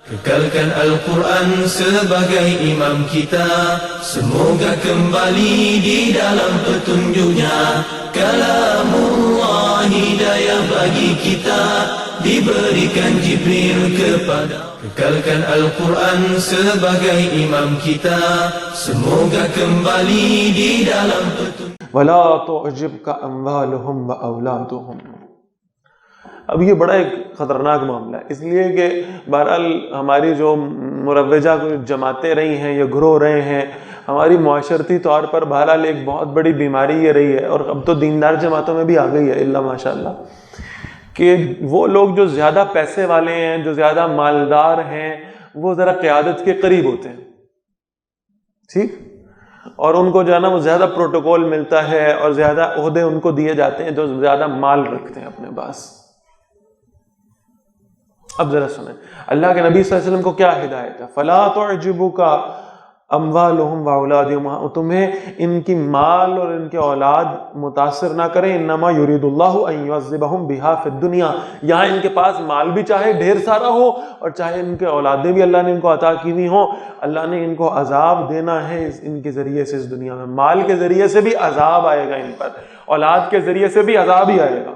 Kekalkan Al-Quran sebagai imam kita, semoga kembali di dalam petunjuknya. Kalamullah hidayah bagi kita, diberikan Jibril kepada. Kekalkan Al-Quran sebagai imam kita, semoga kembali di dalam petunjuk. وَلَا تُعْجِبْكَ أَمْوَالُهُمْ وَأَوْلَادُهُمْ. اب یہ بڑا ایک خطرناک معاملہ ہے، اس لیے کہ بہرحال ہماری جو مروجہ جماعتیں رہی ہیں یا گروہ رہے ہیں، ہماری معاشرتی طور پر بہرحال ایک بہت بڑی بیماری یہ رہی ہے، اور اب تو دیندار جماعتوں میں بھی آ گئی ہے اللہ ماشاء اللہ، کہ وہ لوگ جو زیادہ پیسے والے ہیں، جو زیادہ مالدار ہیں، وہ ذرا قیادت کے قریب ہوتے ہیں، ٹھیک، اور ان کو جو ہے نا وہ زیادہ پروٹوکول ملتا ہے اور زیادہ عہدے ان کو دیے جاتے ہیں جو زیادہ مال رکھتے ہیں اپنے پاس۔ اب ذرا سنیں اللہ کے نبی صلی اللہ علیہ وسلم کو کیا ہدایت ہے، فَلَا تُعْجِبُكَ أَمْوَالُهُمْ وَأَوْلَادُهُمْ، تمہیں ان کی مال اور ان کے اولاد متاثر نہ کریں، انما یرید اللہ ان یعذبہم بہا فی الدنیا، یہاں ان کے پاس مال بھی چاہے ڈھیر سارا ہو اور چاہے ان کے اولادیں بھی اللہ نے ان کو عطا کی ہوئی ہوں، اللہ نے ان کو عذاب دینا ہے ان کے ذریعے سے اس دنیا میں، مال کے ذریعے سے بھی عذاب آئے گا ان پر، اولاد کے ذریعے سے بھی عذاب ہی آئے گا۔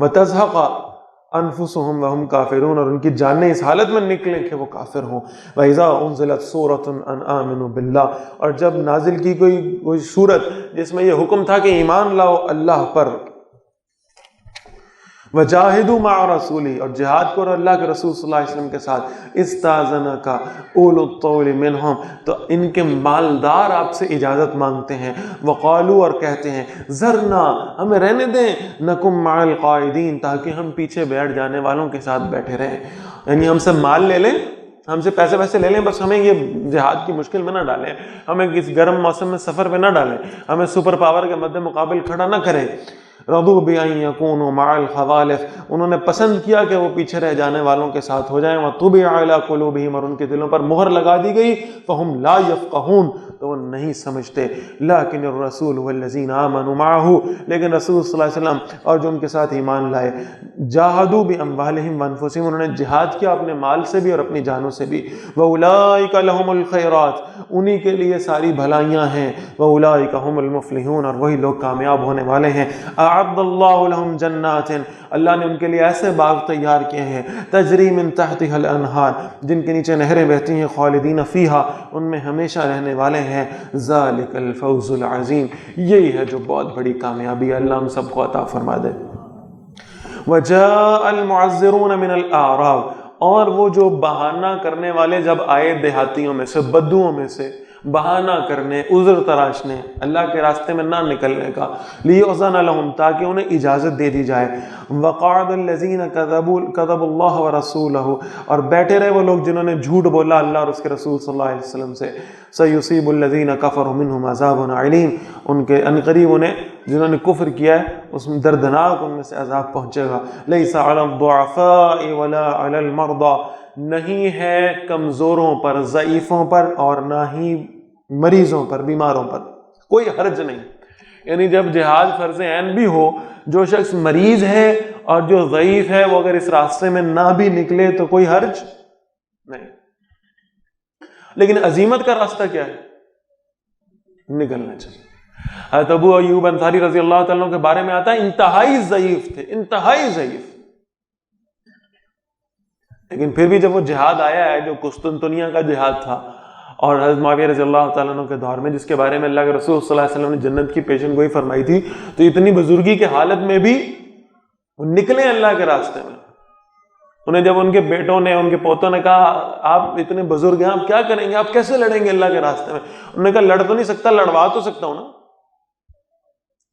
وَتَزْهَقَ انفسهم وهم کافرون، اور ان کی جانیں اس حالت میں نکلیں کہ وہ کافر ہوں۔ وَإِذَا أُنزِلَتْ سُورَةٌ أَنْ آمِنُوا بِاللَّهِ، اور جب نازل کی کوئی سورت جس میں یہ حکم تھا کہ ایمان لاؤ اللہ پر، وَجَاهِدُوا مَعَ رَسُولِهِ، اور جہاد کرو اللہ کے رسول صلی اللہ علیہ وسلم کے ساتھ، اسْتَأْذَنَكَ أُولُو الطَّوْلِ مِنْهُمْ، تو ان کے مالدار آپ سے اجازت مانگتے ہیں، وَقَالُوا، اور کہتے ہیں، ذَرْنَا، ہمیں رہنے دیں، نَكُمْ مَعَ الْقَائِدِينَ، تاکہ ہم پیچھے بیٹھ جانے والوں کے ساتھ بیٹھے رہیں، یعنی ہم سے مال لے لیں، ہم سے پیسے لے لیں، بس ہمیں یہ جہاد کی مشکل میں نہ ڈالیں، ہمیں اس گرم موسم میں سفر پہ نہ ڈالیں، ہمیں سپر پاور کے مد مقابل کھڑا نہ کریں۔ رضوا بأن يكونوا مع الخوالف، انہوں نے پسند کیا کہ وہ پیچھے رہ جانے والوں کے ساتھ ہو جائیں، وطبع على قلوبهم، اور ان کے دلوں پر مہر لگا دی گئی، فهم لا يفقهون، تو وہ نہیں سمجھتے۔ لیکن الرسول والذین آمنوا معه، لیکن رسول صلی اللہ علیہ وسلم اور جو ان کے ساتھ ایمان لائے، جاہدوا باموالهم وانفسهم، انہوں نے جہاد کیا اپنے مال سے بھی اور اپنی جانوں سے بھی، واولئک لهم الخیرات، انہی کے لیے ساری بھلائیاں ہیں، واولئک هم المفلحون، اور وہی لوگ کامیاب ہونے والے ہیں۔ اعد اللہ لهم جنات، اللہ نے ان کے لیے ایسے باغ تیار کیے ہیں، تجری من تحتها الانہار، جن کے نیچے نہریں بہتی ہیں، خالدین فیہا، ان میں ہمیشہ رہنے والے ہیں، ذالک الفوز العظیم، یہی ہے جو بہت بڑی کامیابی ہے، اللہ ہم سب کو عطا فرما دے۔ وجاء المعذرون من الاعراب، اور وہ جو بہانہ کرنے والے جب آئے دیہاتیوں میں سے، بدوؤں میں سے، بہانہ کرنے، عذر تراشنے، اللہ کے راستے میں نہ نکلنے کا، لِيُؤْذَنَ لَهُمْ، تاکہ انہیں اجازت دے دی جائے، وَقَعَدَ الَّذِينَ كَذَبُوا اللَّهَ وَرَسُولَهُ، اور بیٹھے رہے وہ لوگ جنہوں نے جھوٹ بولا اللہ اور اس کے رسول صلی اللہ علیہ وسلم سے، سَيُصِيبُ الَّذِينَ كَفَرُوا مِنْهُمْ عَذَابٌ عَلِيمٌ، ان کے عنقریب انہیں جنہوں نے کفر کیا ہے اس میں دردناک ان میں سے عذاب پہنچے گا۔ لَيْسَ عَلَى الضُّعَفَاءِ وَلَا عَلَى الْمَرْضَى، نہیں ہے کمزوروں پر، ضعیفوں پر، اور نہ ہی مریضوں پر، بیماروں پر، کوئی حرج نہیں، یعنی جب جہاد فرض عین بھی ہو، جو شخص مریض ہے اور جو ضعیف ہے وہ اگر اس راستے میں نہ بھی نکلے تو کوئی حرج نہیں۔ لیکن عزیمت کا راستہ کیا ہے؟ نکلنا چاہیے۔ حضرت ابو ایوب انصاری رضی اللہ تعالیٰ عنہ کے بارے میں آتا ہے انتہائی ضعیف تھے، انتہائی ضعیف، لیکن پھر بھی جب وہ جہاد آیا ہے جو قسطنطنیہ کا جہاد تھا، اور حضرت معاویہ رضی اللہ تعالیٰ عنہ کے دور میں جس کے بارے میں اللہ کے رسول صلی اللہ علیہ وسلم نے جنت کی پیشن گوئی فرمائی تھی، تو اتنی بزرگی کے حالت میں بھی وہ نکلے اللہ کے راستے میں۔ انہیں جب ان کے بیٹوں نے، ان کے پوتوں نے کہا آپ اتنے بزرگ ہیں، آپ کیا کریں گے، آپ کیسے لڑیں گے اللہ کے راستے میں؟ انہوں نے کہا لڑ تو نہیں سکتا، لڑوا تو سکتا ہوں نا،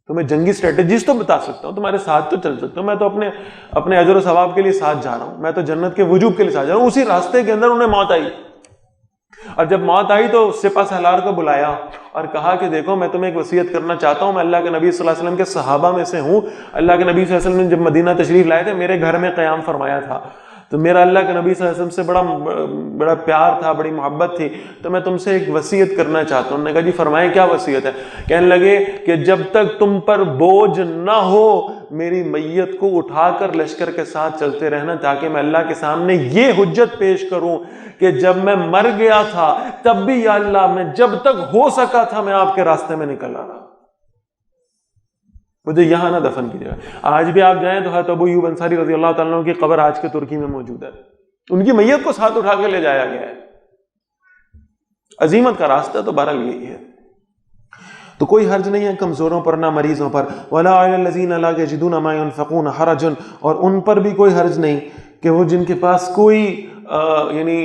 تمہیں جنگی اسٹریٹجیز تو بتا سکتا ہوں، تمہارے ساتھ تو چل سکتا ہوں، میں تو اپنے اجر و ثواب کے لیے ساتھ جا رہا ہوں، میں تو جنت کے وجوب کے لیے ساتھ جا رہا ہوں۔ اسی راستے کے اندر انہیں موت آئی، اور جب موت آئی تو سپہ سالار کو بلایا اور کہا کہ دیکھو میں تمہیں ایک وصیت کرنا چاہتا ہوں، میں اللہ کے نبی صلی اللہ علیہ وسلم کے صحابہ میں سے ہوں، اللہ کے نبی صلی اللہ علیہ وسلم نے جب مدینہ تشریف لائے تھے میرے گھر میں قیام فرمایا تھا، تو میرا اللہ کے نبی صلی اللہ علیہ وسلم سے بڑا پیار تھا، بڑی محبت تھی، تو میں تم سے ایک وصیت کرنا چاہتا ہوں۔ انہوں نے کہا جی فرمائیں کیا وصیت ہے؟ کہنے لگے کہ جب تک تم پر بوجھ نہ ہو میری میت کو اٹھا کر لشکر کے ساتھ چلتے رہنا، تاکہ میں اللہ کے سامنے یہ حجت پیش کروں کہ جب میں مر گیا تھا تب بھی یا اللہ میں جب تک ہو سکا تھا میں آپ کے راستے میں نکل آ رہا، مجھے یہاں نہ دفن کیجیے۔ آج بھی آپ جائیں تو حضرت ابو ایوب انصاری رضی اللہ تعالیٰ عنہ کی قبر آج کے ترکی میں موجود ہے، ان کی میت کو ساتھ اٹھا کے لے جایا گیا ہے۔ عظیمت کا راستہ تو بہرحال یہی ہے۔ تو کوئی حرج نہیں ہے کمزوروں پر نہ مریضوں پر، وَلَا عَلَى الَّذِينَ لَا يَجِدُونَ مَا يُنْفِقُونَ حَرَجٌ، اور ان پر بھی کوئی حرج نہیں کہ وہ جن کے پاس کوئی یعنی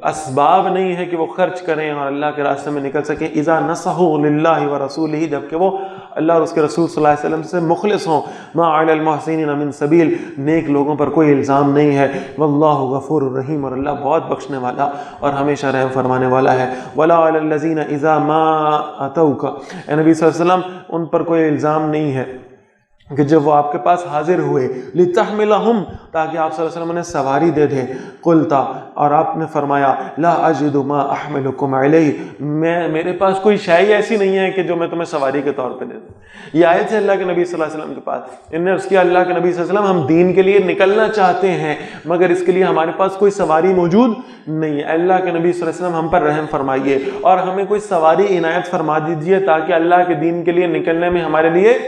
اسباب نہیں ہے کہ وہ خرچ کریں اور اللہ کے راستے میں نکل سکیں، اذا نصحوا للہ ورسولہ، جبکہ وہ اللہ اور اس کے رسول صلی اللہ علیہ وسلم سے مخلص ہوں، ما علی المحسنین من سبیل، نیک لوگوں پر کوئی الزام نہیں ہے، واللہ غفور الرحیم، اور اللہ بہت بخشنے والا اور ہمیشہ رحم فرمانے والا ہے۔ ولا علی الذین اذا ما اتوک، اے نبی صلی اللہ علیہ وسلم ان پر کوئی الزام نہیں ہے کہ جب وہ آپ کے پاس حاضر ہوئے لتحملہم، تاکہ آپ صلی اللہ علیہ وسلم انہیں سواری دے دیں، قلتا، اور آپ نے فرمایا لا اجد ما احملکم علیہ، میرے پاس کوئی شے ایسی نہیں ہے کہ جو میں تمہیں سواری کے طور پہ دے دوں۔ یہ آئے تھے اللہ کے نبی صلی اللہ علیہ وسلم کے پاس، انہوں نے اس کی اللہ کے نبی صلی اللہ علیہ وسلم ہم دین کے لیے نکلنا چاہتے ہیں مگر اس کے لیے ہمارے پاس کوئی سواری موجود نہیں ہے، اللہ کے نبی صلی اللہ علیہ وسلم ہم پر رحم فرمائیے اور ہمیں کوئی سواری عنایت فرما دیجیے تاکہ اللہ کے دین کے لیے نکلنے میں ہمارے لیے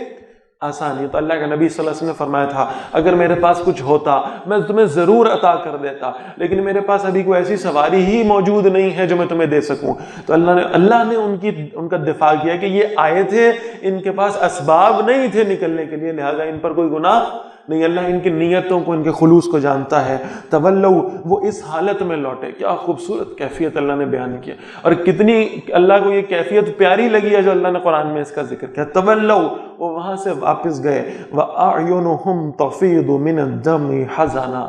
آسانی۔ تو اللہ کے نبی صلی اللہ علیہ وسلم نے فرمایا تھا اگر میرے پاس کچھ ہوتا میں تمہیں ضرور عطا کر دیتا، لیکن میرے پاس ابھی کوئی ایسی سواری ہی موجود نہیں ہے جو میں تمہیں دے سکوں۔ تو اللہ نے ان کا دفاع کیا کہ یہ آئے تھے، ان کے پاس اسباب نہیں تھے نکلنے کے لیے، لہذا ان پر کوئی گناہ نہیں، اللہ ان کی نیتوں کو، ان کے خلوص کو جانتا ہے۔ تولوا، وہ اس حالت میں لوٹے، کیا خوبصورت کیفیت اللہ نے بیان کیا، اور کتنی اللہ کو یہ کیفیت پیاری لگی ہے جو اللہ نے قرآن میں اس کا ذکر کیا۔ تولوا، وہ وہاں سے واپس گئے، وَأَعْيُنُهُمْ تَفِيضُ مِنَ الدَّمِ حَزَنًا،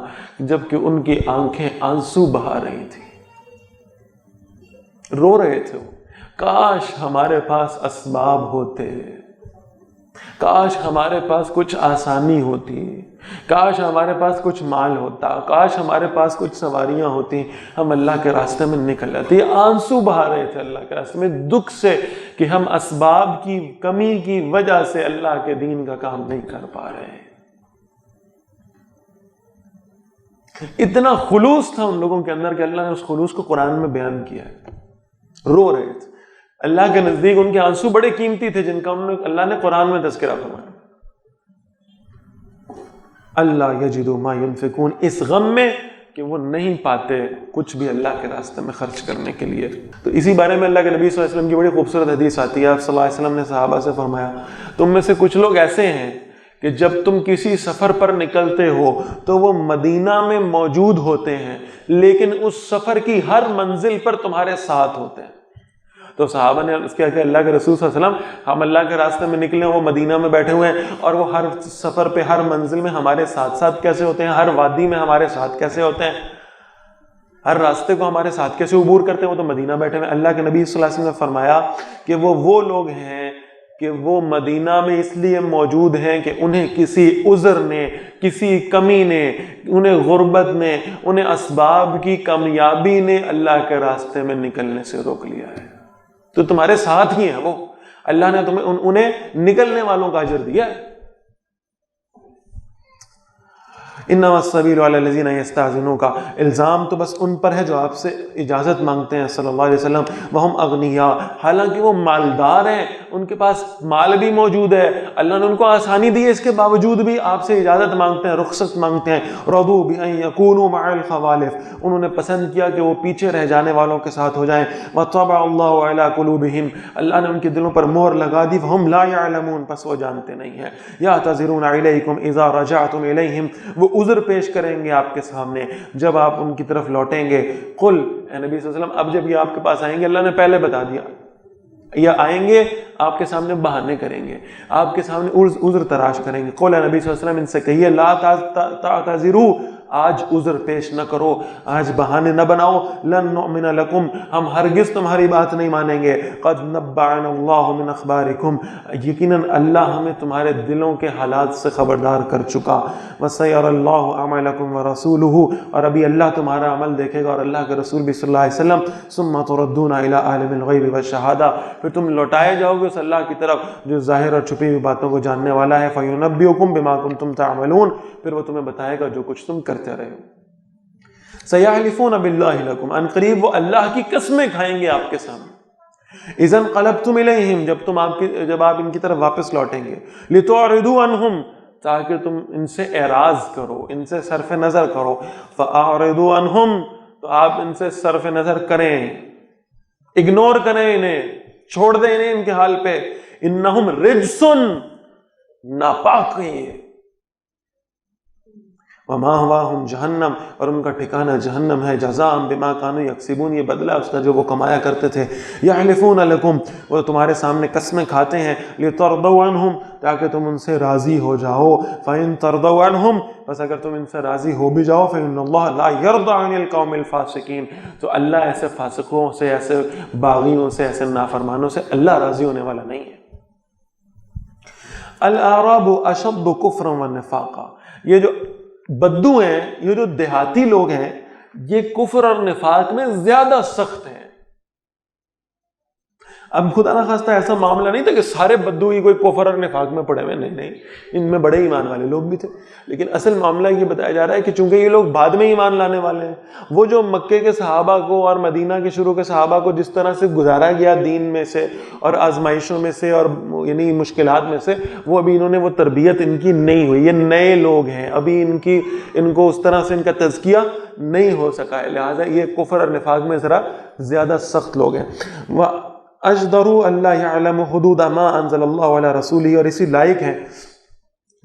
جبکہ ان کی آنکھیں آنسو بہا رہی تھیں، رو رہے تھے وہ، کاش ہمارے پاس اسباب ہوتے، کاش ہمارے پاس کچھ آسانی ہوتی، کاش ہمارے پاس کچھ مال ہوتا، کاش ہمارے پاس کچھ سواریاں ہوتی، ہم اللہ کے راستے میں نکل جاتے۔ یہ آنسو بہا رہے تھے اللہ کے راستے میں دکھ سے کہ ہم اسباب کی کمی کی وجہ سے اللہ کے دین کا کام نہیں کر پا رہے۔ اتنا خلوص تھا ان لوگوں کے اندر کہ اللہ نے اس خلوص کو قرآن میں بیان کیا ہے، رو رہے تھے۔ اللہ کے نزدیک ان کے آنسو بڑے قیمتی تھے جن کا اللہ نے قرآن میں تذکرہ فرمایا۔ اللہ یجدوا ما ینفقون، اس غم میں کہ وہ نہیں پاتے کچھ بھی اللہ کے راستے میں خرچ کرنے کے لیے۔ تو اسی بارے میں اللہ کے نبی صلی اللہ علیہ وسلم کی بڑی خوبصورت حدیث آتی ہے۔ آپ صلی اللہ علیہ وسلم نے صحابہ سے فرمایا تم میں سے کچھ لوگ ایسے ہیں کہ جب تم کسی سفر پر نکلتے ہو تو وہ مدینہ میں موجود ہوتے ہیں لیکن اس سفر کی ہر منزل پر تمہارے ساتھ ہوتے ہیں۔ تو صحابہ نے اس کیا کہ اللہ کے رسول صلی اللہ علیہ وسلم ہم اللہ کے راستے میں نکلے، وہ مدینہ میں بیٹھے ہوئے ہیں اور وہ ہر سفر پہ، ہر منزل میں ہمارے ساتھ ساتھ کیسے ہوتے ہیں، ہر وادی میں ہمارے ساتھ کیسے ہوتے ہیں، ہر راستے کو ہمارے ساتھ کیسے عبور کرتے ہیں، وہ تو مدینہ بیٹھے ہوئے۔ اللہ کے نبی صلی اللہ علیہ وسلم نے فرمایا کہ وہ لوگ ہیں کہ وہ مدینہ میں اس لیے موجود ہیں کہ انہیں کسی عذر نے، کسی کمی نے، انہیں غربت نے، انہیں اسباب کی کمیابی نے اللہ کے راستے میں نکلنے سے روک لیا ہے۔ تو تمہارے ساتھ ہی ہیں وہ، اللہ نے تمہیں انہیں نکلنے والوں کا اجر دیا ہے۔ انما السبیل علی الذین یستأذنونک، الزام تو بس ان پر ہے جو آپ سے اجازت مانگتے ہیں صلی اللہ علیہ وسلم، وہم اغنیاء، حالانکہ وہ مالدار ہیں، ان کے پاس مال بھی موجود ہے، اللہ نے ان کو آسانی دی ہے، اس کے باوجود بھی آپ سے اجازت مانگتے ہیں، رخصت مانگتے ہیں۔ رضوا بأن یکونوا مع الخوالف، انہوں نے پسند کیا کہ وہ پیچھے رہ جانے والوں کے ساتھ ہو جائیں۔ وطبع اللہ علی قلوبہم، اللہ نے ان کے دلوں پر مہر لگا دی، فہم لا یعلمون، پس وہ جانتے نہیں ہیں۔ یعتذرون الیکم اذا رجعتم الیہم، وہ عذر پیش کریں گے آپ کے سامنے جب آپ ان کی طرف لوٹیں گے۔ قل، اے نبی صلی اللہ علیہ وسلم اب جب یہ آپ کے پاس آئیں گے، اللہ نے پہلے بتا دیا، یا آئیں گے آپ کے سامنے بہانے کریں گے، آپ کے سامنے عذر تراش کریں گے۔ قل، اے نبی صلی اللہ علیہ وسلم ان سے کہیے لا تعتذروا، آج عذر پیش نہ کرو، آج بہانے نہ بناؤ، لن نؤمن لکم، ہم ہرگز تمہاری بات نہیں مانیں گے، قد نبأنا اللہ من اخبارکم، یقیناً اللہ ہمیں تمہارے دلوں کے حالات سے خبردار کر چکا، وسيرى اللہ اعمالکم ورسولہ، اور ابھی اللہ تمہارا عمل دیکھے گا اور اللہ کے رسول بھی صلی اللہ علیہ وسلم، ثم تردون الى عالم الغیب والشہادہ، پھر تم لوٹائے جاؤ گے اس اللہ کی طرف جو ظاہر اور چھپی ہوئی باتوں کو جاننے والا ہے، فینبئکم بما کنتم تعملون، پھر وہ تمہیں بتائے گا جو کچھ تم کرتے رہے ہو۔ سیحلفون باللہ لکم، ان قریب وہ اللہ کی قسمیں کھائیں گے آپ کے سامنے، اذا انقلبتم الیہم، جب آپ ان کی طرف واپس لوٹیں گے، لتعرضوا عنہم، تاکہ تم ان سے اعراض کرو، ان سے صرف نظر کرو، فاعرضوا عنہم، تو آپ ان سے صرف نظر کریں، اگنور کریں انہیں، چھوڑ دیں انہیں ان کے حال پہ، انہم رجسن، ناپاک ہیں یہ، وماہواہم جہنم، اور ان کا ٹھکانہ جہنم ہے، جزاء بما کانوا یکسبون، یہ بدلہ اس کا جو وہ کمایا کرتے تھے، یحلفون لکم، وہ تمہارے سامنے قسمیں کھاتے ہیں، لترضوا عنہم، تاکہ تم ان سے راضی ہو جاؤ، فإن ترضوا عنہم، بس اگر تم ان سے راضی ہو بھی جاؤ، فإن اللہ لا يرضى عن القوم الفاسقین، تو اللہ ایسے فاسقوں سے، ایسے باغیوں سے، ایسے نافرمانوں سے اللہ راضی ہونے والا نہیں ہے۔ الاعراب اشد کفرا ونفاقا، یہ جو بدو ہیں، یہ جو دیہاتی لوگ ہیں، یہ کفر اور نفاق میں زیادہ سخت ہیں۔ اب خدا نہ خواستہ ایسا معاملہ نہیں تھا کہ سارے بدو ہی کوئی کفر اور نفاق میں پڑے ہوئے، نہیں، ان میں بڑے ایمان والے لوگ بھی تھے، لیکن اصل معاملہ یہ بتایا جا رہا ہے کہ چونکہ یہ لوگ بعد میں ایمان لانے والے ہیں، وہ جو مکے کے صحابہ کو اور مدینہ کے شروع کے صحابہ کو جس طرح سے گزارا گیا دین میں سے اور آزمائشوں میں سے اور یعنی مشکلات میں سے، وہ ابھی انہوں نے وہ تربیت ان کی نہیں ہوئی، یہ نئے لوگ ہیں، ابھی ان کو اس طرح سے ان کا تزکیہ نہیں ہو سکا ہے، لہٰذا یہ کفر اور نفاق میں ذرا زیادہ سخت لوگ ہیں۔ اجدروا اللہ یعلم حدود ما انزل اللہ علی رسولہ، اور اسی لائق ہیں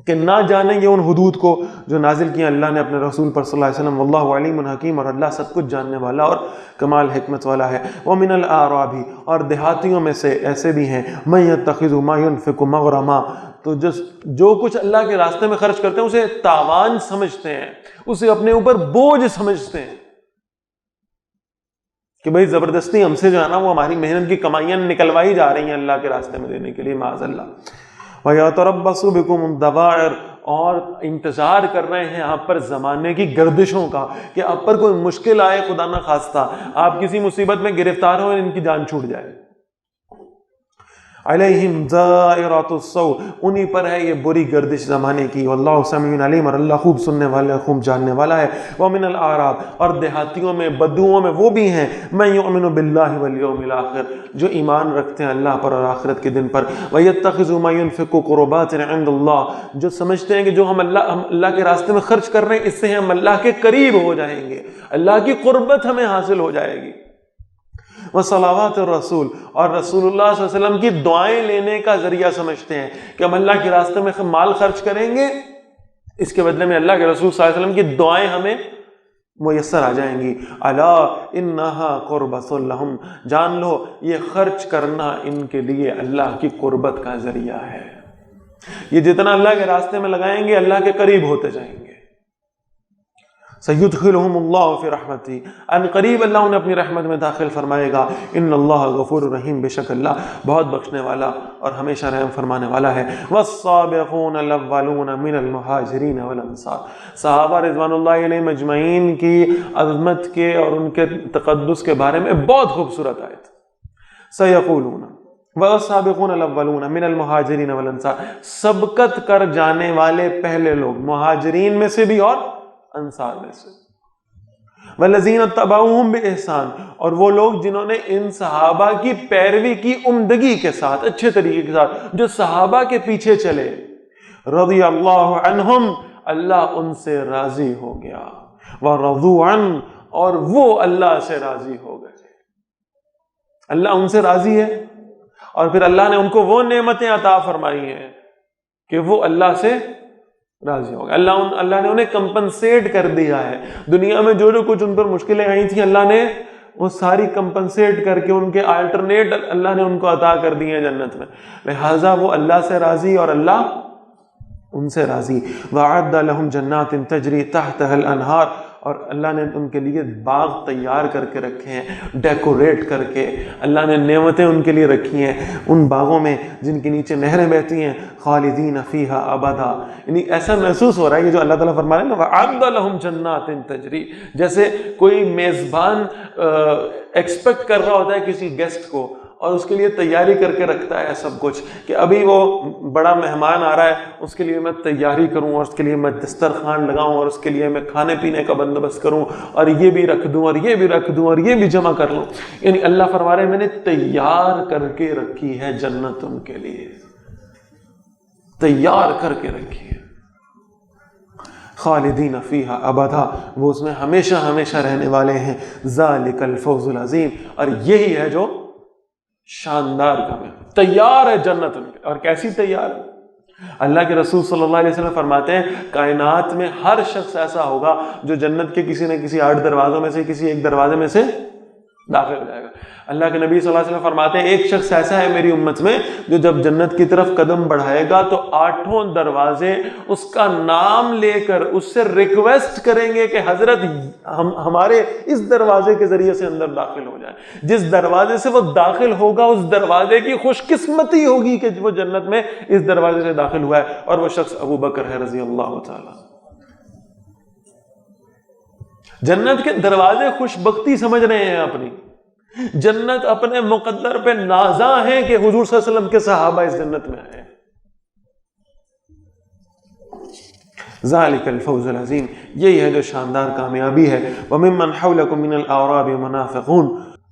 کہ نہ جانیں گے ان حدود کو جو نازل کیا اللہ نے اپنے رسول پر صلی اللہ علیہ وسلم، واللہ علیم حکیم، اور اللہ سب کچھ جاننے والا اور کمال حکمت والا ہے۔ ومن الاعراب، اور دیہاتیوں میں سے ایسے بھی ہیں، من یتخذ ما ينفق مغرما، تو جو کچھ اللہ کے راستے میں خرچ کرتے ہیں اسے تاوان سمجھتے ہیں، اسے اپنے اوپر بوجھ سمجھتے ہیں کہ بھئی زبردستی ہم سے جو ہے نا وہ ہماری محنت کی کمائیاں نکلوائی جا رہی ہیں اللہ کے راستے میں دینے کے لیے، معاذ اللہ۔ وَيَتَرَبَّصُ بِكُمُ الدَّوَائِرَ، اور انتظار کر رہے ہیں آپ پر زمانے کی گردشوں کا، کہ آپ پر کوئی مشکل آئے، خدا نہ خواستہ آپ کسی مصیبت میں گرفتار ہو اور ان کی جان چھوٹ جائے۔ علیہم دائرۃ السوء، انہی پر ہے یہ بری گردش زمانے کی، واللہ سمیع علیم، اور اللہ خوب سننے والا، خوب جاننے والا ہے۔ ومن الاعراب، اور دیہاتیوں میں، بدوؤں میں وہ بھی ہیں، من یؤمن باللہ والیوم الاخر، جو ایمان رکھتے ہیں اللہ پر اور آخرت کے دن پر، ویتخذ ما ينفق قربات عند اللہ، جو سمجھتے ہیں کہ جو ہم اللہ کے راستے میں خرچ کر رہے ہیں اس سے ہم اللہ کے قریب ہو جائیں گے، اللہ کی قربت ہمیں حاصل ہو جائے گی۔ وصلوات الرسول، اور رسول اللہ صلی اللہ علیہ وسلم کی دعائیں لینے کا ذریعہ سمجھتے ہیں کہ ہم اللہ کے راستے میں مال خرچ کریں گے، اس کے بدلے میں اللہ کے رسول صلی اللہ علیہ وسلم کی دعائیں ہمیں میسر آ جائیں گی۔ الا انہا قربۃ لہم، جان لو یہ خرچ کرنا ان کے لیے اللہ کی قربت کا ذریعہ ہے، یہ جتنا اللہ کے راستے میں لگائیں گے اللہ کے قریب ہوتے جائیں گے۔ سیدخلہم اللہ فی رحمتہ، ان قریب اللہ انہیں اپنی رحمت میں داخل فرمائے گا۔ ان اللہ غفور رحیم، بے شک اللہ بہت بخشنے والا اور ہمیشہ رحم فرمانے والا ہے۔ والسابقون الاولون من المہاجرین والانصار، صحابہ رضوان اللہ علیہ مجمعین کی عظمت کے اور ان کے تقدس کے بارے میں بہت خوبصورت آیت۔ سیقولون والسابقون الاولون من المہاجرین والانصار، سبقت کر جانے والے پہلے لوگ، مہاجرین میں سے بھی اور انصار میں سے، والذین اتبعوہم بإحسان، اور وہ لوگ جنہوں نے ان صحابہ کی پیروی کی عمدگی کے ساتھ، اچھے طریقے کے ساتھ، جو صحابہ کے پیچھے چلے، رضی اللہ عنہم، اللہ ان سے راضی ہو گیا، ورضوا عنہ، اور وہ اللہ سے راضی ہو گئے۔ اللہ ان سے راضی ہے اور پھر اللہ نے ان کو وہ نعمتیں عطا فرمائی ہیں کہ وہ اللہ سے راضی ہو گئے۔ اللہ نے انہیں کمپنسیٹ کر دیا ہے، دنیا میں جو کچھ ان پر مشکلیں آئی تھیں اللہ نے وہ ساری کمپنسیٹ کر کے ان کے آلٹرنیٹ اللہ نے ان کو عطا کر دی ہیں جنت میں، لہٰذا وہ اللہ سے راضی اور اللہ ان سے راضی. وَأَعَدَّ لَهُمْ جَنَّاتٍ تَجْرِي تَحْتَهَا الْأَنْهَارُ، اور اللہ نے ان کے لیے باغ تیار کر کے رکھے ہیں، ڈیکوریٹ کر کے اللہ نے نعمتیں ان کے لیے رکھی ہیں ان باغوں میں جن کے نیچے نہریں بہتی ہیں. خالدین فیہا ابدا، یعنی ایسا محسوس ہو رہا ہے کہ جو اللہ تعالیٰ فرما رہے ہیں نا وَأَعَدَّ لَهُمْ جَنَّاتٍ تَجْرِي، جیسے کوئی میزبان ایکسپیکٹ کر رہا ہوتا ہے کسی گیسٹ کو اور اس کے لیے تیاری کر کے رکھتا ہے سب کچھ کہ ابھی وہ بڑا مہمان آ رہا ہے، اس کے لیے میں تیاری کروں اور اس کے لیے میں دسترخوان لگاؤں اور اس کے لیے میں کھانے پینے کا بندوبست کروں اور یہ بھی رکھ دوں اور یہ بھی رکھ دوں اور یہ بھی جمع کر لوں. یعنی اللہ فرما رہے ہیں میں نے تیار کر کے رکھی ہے جنت ان کے لیے، تیار کر کے رکھی ہے. خالدین فیہا ابدا، وہ اس میں ہمیشہ ہمیشہ رہنے والے ہیں. ذالک الفوز العظیم، اور یہی ہے جو شاندار کام ہے. تیار ہے جنت ان کے، اور کیسی تیار ہے؟ اللہ کے رسول صلی اللہ علیہ وسلم فرماتے ہیں کائنات میں ہر شخص ایسا ہوگا جو جنت کے کسی نہ کسی 8 دروازوں میں سے کسی ایک دروازے میں سے داخل ہو جائے گا. اللہ کے نبی صلی اللہ علیہ وسلم فرماتے ہیں ایک شخص ایسا ہے میری امت میں جو جب جنت کی طرف قدم بڑھائے گا تو 8 دروازے اس کا نام لے کر اس سے ریکویسٹ کریں گے کہ حضرت ہمارے اس دروازے کے ذریعے سے اندر داخل ہو جائے. جس دروازے سے وہ داخل ہوگا اس دروازے کی خوش قسمتی ہوگی کہ وہ جنت میں اس دروازے سے داخل ہوا ہے، اور وہ شخص ابو بکر ہے رضی اللہ تعالی. جنت کے دروازے خوش بختی سمجھ رہے ہیں اپنی، جنت اپنے مقدر پہ نازاں ہے کہ حضور صلی اللہ علیہ وسلم کے صحابہ اس جنت میں آئے. ذالک الفوز العظیم، یہی ہے جو شاندار کامیابی ہے. وَمِمَّنْ حَوْلَكُمْ مِنَ الْأَعْرَابِ مُنَافِقُونَ،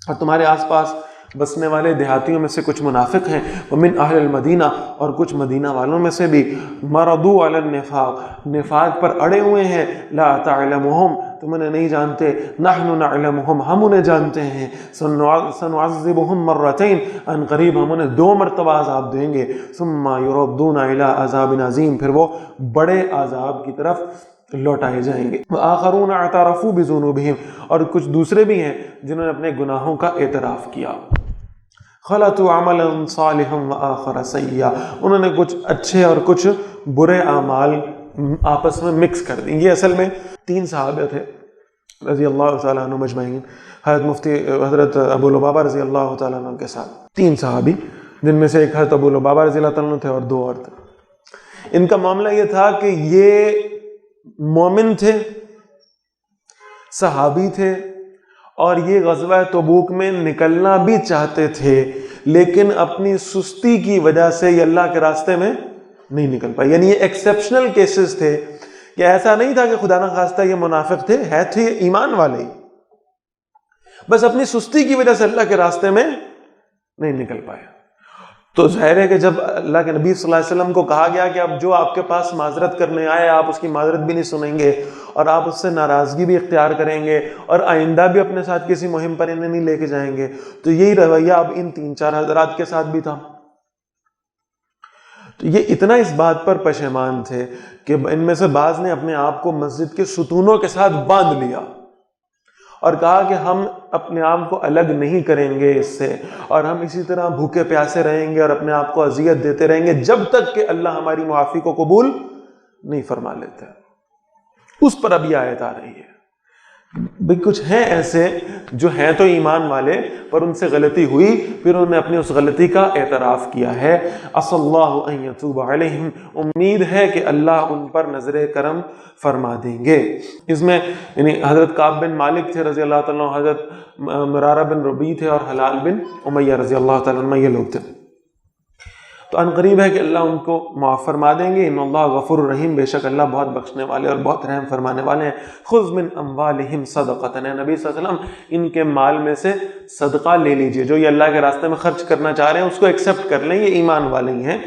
اور تمہارے آس پاس بسنے والے دیہاتیوں میں سے کچھ منافق ہیں. وَمِنْ أَهْلِ الْمَدِينَةِ، اور کچھ مدینہ والوں میں سے بھی. مَرَضُوا عَلَى النِّفَاقِ، نفاق پر اڑے ہوئے ہیں. لَا تَعْلَمُهُمْ، تم انہیں نہیں جانتے. نحن نعلمهم، ہم انہیں جانتے ہیں. سنعذبهم مرتين، ان قریب ہم انہیں 2 مرتبہ عذاب دیں گے. ثم يردون الى عذاب عظیم، پھر وہ بڑے عذاب کی طرف لوٹائے جائیں گے. وآخرون اعترفوا بذنوبهم، اور کچھ دوسرے بھی ہیں جنہوں نے اپنے گناہوں کا اعتراف کیا. خلطوا عملا صالحا وآخر سیئا، انہوں نے کچھ اچھے اور کچھ برے اعمال آپس میں مکس کر دیں. یہ اصل میں 3 صحابہ تھے رضی اللہ تعالیٰ عنہ مجمعین، حضرت ابو لبابہ رضی اللہ تعالیٰ عنہ کے ساتھ 3 صحابی، جن میں سے ایک حضرت ابو لبابہ رضی اللہ تعالیٰ عنہ تھے اور 2 اور تھے. ان کا معاملہ یہ تھا کہ یہ مومن تھے، صحابی تھے، اور یہ غزوہ تبوک میں نکلنا بھی چاہتے تھے، لیکن اپنی سستی کی وجہ سے یہ اللہ کے راستے میں نہیں نکل پائے. یعنی یہ ایکسیپشنل کیسز تھے کہ ایسا نہیں تھا کہ خدا نہ خواستہ یہ منافق تھے یہ ایمان والے ہی، بس اپنی سستی کی وجہ سے اللہ کے راستے میں نہیں نکل پائے. تو ظاہر ہے کہ جب اللہ کے نبی صلی اللہ علیہ وسلم کو کہا گیا کہ اب جو آپ کے پاس معذرت کرنے آئے آپ اس کی معذرت بھی نہیں سنیں گے اور آپ اس سے ناراضگی بھی اختیار کریں گے اور آئندہ بھی اپنے ساتھ کسی مہم پر انہیں نہیں لے کے جائیں گے، تو یہی رویہ اب ان 3-4 حضرات کے ساتھ بھی تھا. تو یہ اتنا اس بات پر پشیمان تھے کہ ان میں سے بعض نے اپنے آپ کو مسجد کے ستونوں کے ساتھ باندھ لیا اور کہا کہ ہم اپنے آپ کو الگ نہیں کریں گے اس سے، اور ہم اسی طرح بھوکے پیاسے رہیں گے اور اپنے آپ کو اذیت دیتے رہیں گے جب تک کہ اللہ ہماری معافی کو قبول نہیں فرما لیتا. اس پر اب یہ آیت آ رہی ہے. بھئی کچھ ہیں ایسے جو ہیں تو ایمان والے پر ان سے غلطی ہوئی، پھر انہوں نے اپنی اس غلطی کا اعتراف کیا ہے. عسى الله ان يتوب عليهم، امید ہے کہ اللہ ان پر نظر کرم فرما دیں گے. اس میں یعنی حضرت کعب بن مالک تھے رضی اللہ تعالیٰ عنہ، حضرت مرارہ بن ربیع تھے اور حلال بن امیہ رضی اللہ تعالیٰ عنہ، یہ لوگ تھے. تو ان قریب ہے کہ اللہ ان کو معاف فرما دیں گے. ان اللہ غفور الرحیم، بے شک اللہ بہت بخشنے والے اور بہت رحم فرمانے والے ہیں. خذ من اموالہم صدقۃ، نبی صلی اللہ علیہ وسلم ان کے مال میں سے صدقہ لے لیجئے، جو یہ اللہ کے راستے میں خرچ کرنا چاہ رہے ہیں اس کو ایکسیپٹ کر لیں، یہ ایمان والے ہی ہیں.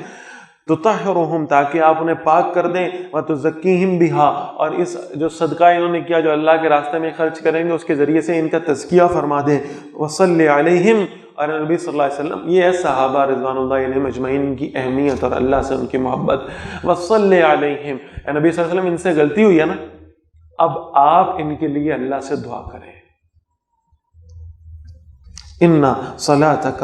تطہرہم، تاکہ آپ انہیں پاک کر دیں، وتزکیہم بہا، اور اس جو صدقہ انہوں نے کیا جو اللہ کے راستے میں خرچ کریں گے اس کے ذریعے سے ان کا تزکیہ فرما دیں. وصلی علیہم، اور نبی صلی اللہ علیہ وسلم، یہ ہے صحابہ رضوان اللہ علیہم اجمعین کی اہمیت اور اللہ سے ان کی محبت. وصلی علیہم، نبی صلی اللہ علیہ وسلم ان سے غلطی ہوئی ہے نا، اب آپ ان کے لیے اللہ سے دعا کریں. ان صلاتک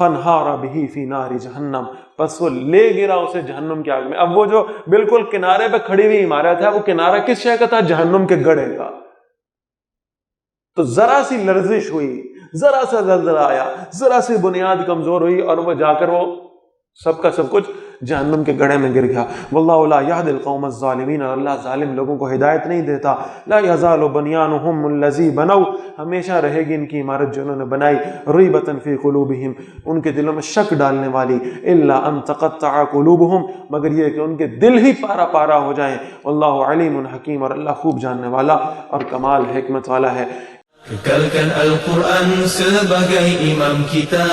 فنہار بہ فی نار جہنم، پس وہ لے گرا اسے جہنم کی آگ میں۔ اب وہ جو بالکل کنارے پہ کھڑی ہوئی عمارت ہے، وہ کنارہ کس شے کا تھا؟ جہنم کے گڑھے کا۔ تو ذرا سی لرزش ہوئی، ذرا سا زلزلہ آیا، ذرا سی بنیاد کمزور ہوئی اور وہ جا کر وہ سب کا سب کچھ جہنم کے گڑھے میں گر گیا۔ واللہ لا یہدی القوم الظالمین، اور اللہ ظالم لوگوں کو ہدایت نہیں دیتا۔ لا یزال بنیانہم الذی بنوا، ہمیشہ رہے گی ان کی عمارت جو انہوں نے بنائی، ریبۃ فی قلوبہم، ان کے دلوں میں شک ڈالنے والی، الا ان تقطع قلوبہم، مگر یہ کہ ان کے دل ہی پارا پارا ہو جائیں۔ واللہ علیم حکیم، اور اللہ خوب جاننے والا اور کمال حکمت والا ہے۔ Kekalkan Al-Quran sebagai imam kita,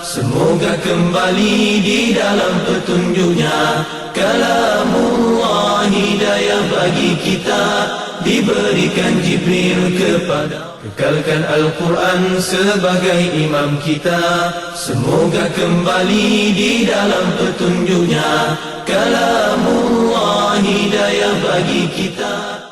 semoga kembali di dalam petunjuknya. Kalamullah hidayah bagi kita, diberikan Jibril kepada. Kekalkan Al-Quran sebagai imam kita, semoga kembali di dalam petunjuknya. Kalamullah hidayah bagi kita.